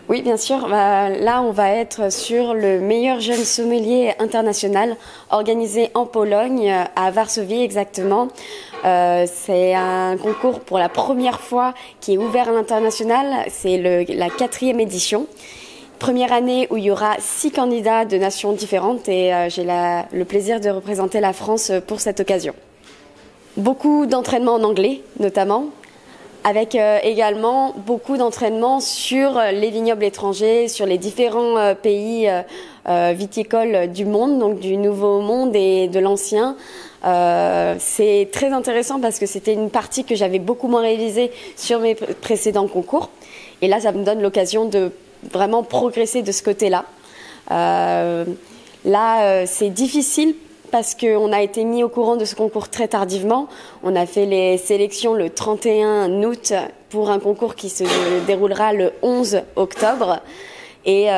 Oui, bien sûr. Là, on va être sur le meilleur jeune sommelier international organisé en Pologne, à Varsovie exactement. C'est un concours pour la première fois qui est ouvert à l'international. C'est la 4e édition. Première année où il y aura 6 candidats de nations différentes et j'ai le plaisir de représenter la France pour cette occasion. Beaucoup d'entraînement en anglais notamment, avec également beaucoup d'entraînement sur les vignobles étrangers, sur les différents pays viticoles du monde, donc du Nouveau Monde et de l'Ancien. C'est très intéressant parce que c'était une partie que j'avais beaucoup moins réalisée sur mes précédents concours. Et là, ça me donne l'occasion de vraiment progresser de ce côté-là. C'est difficile parce qu'on a été mis au courant de ce concours très tardivement. On a fait les sélections le 31 août pour un concours qui se déroulera le 11 octobre. Et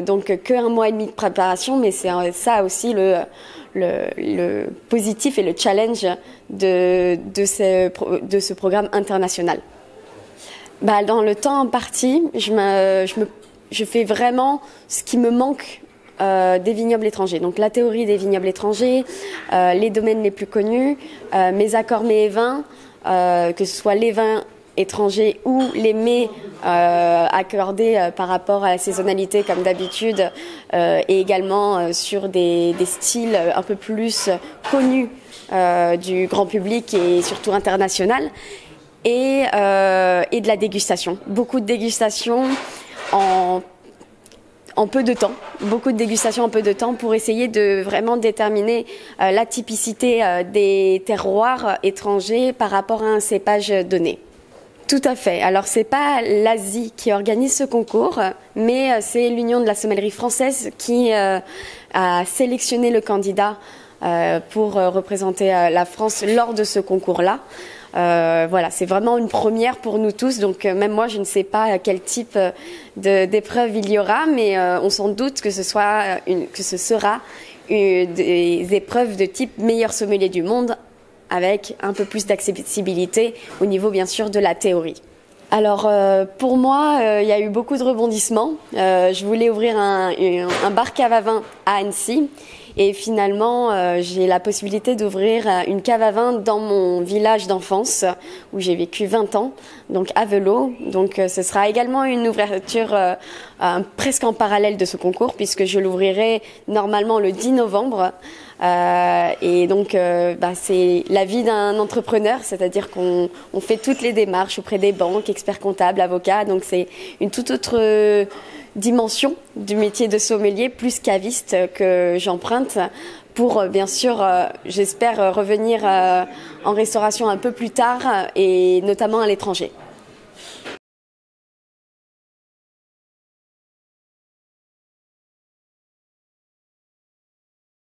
donc qu'un mois et demi de préparation, mais c'est ça aussi le positif et le challenge de ce programme international. Dans le temps imparti, je fais vraiment ce qui me manque des vignobles étrangers. Donc la théorie des vignobles étrangers, les domaines les plus connus, mes accords mets et vins, que ce soit les vins étrangers ou les mets accordés par rapport à la saisonnalité comme d'habitude, et également sur des styles un peu plus connus du grand public et surtout international, et de la dégustation. Beaucoup de dégustation en peu de temps, beaucoup de dégustations en peu de temps pour essayer de vraiment déterminer la typicité des terroirs étrangers par rapport à un cépage donné. Tout à fait. Alors c'est pas l'Asie qui organise ce concours, mais c'est l'Union de la sommellerie française qui a sélectionné le candidat pour représenter la France lors de ce concours-là. Voilà, c'est vraiment une première pour nous tous, donc même moi je ne sais pas quel type d'épreuve il y aura, mais on s'en doute que ce sera des épreuves de type meilleur sommelier du monde, avec un peu plus d'accessibilité au niveau bien sûr de la théorie. Alors pour moi, il y a eu beaucoup de rebondissements. Je voulais ouvrir un bar cave à vin à Annecy. Et finalement, j'ai la possibilité d'ouvrir une cave à vin dans mon village d'enfance, où j'ai vécu 20 ans, donc à Velot. Donc ce sera également une ouverture presque en parallèle de ce concours, puisque je l'ouvrirai normalement le 10 novembre. Et donc c'est la vie d'un entrepreneur, c'est-à-dire qu'on fait toutes les démarches auprès des banques, experts comptables, avocats. Donc c'est une toute autre dimension du métier de sommelier, plus caviste, que j'emprunte pour bien sûr, j'espère revenir en restauration un peu plus tard et notamment à l'étranger.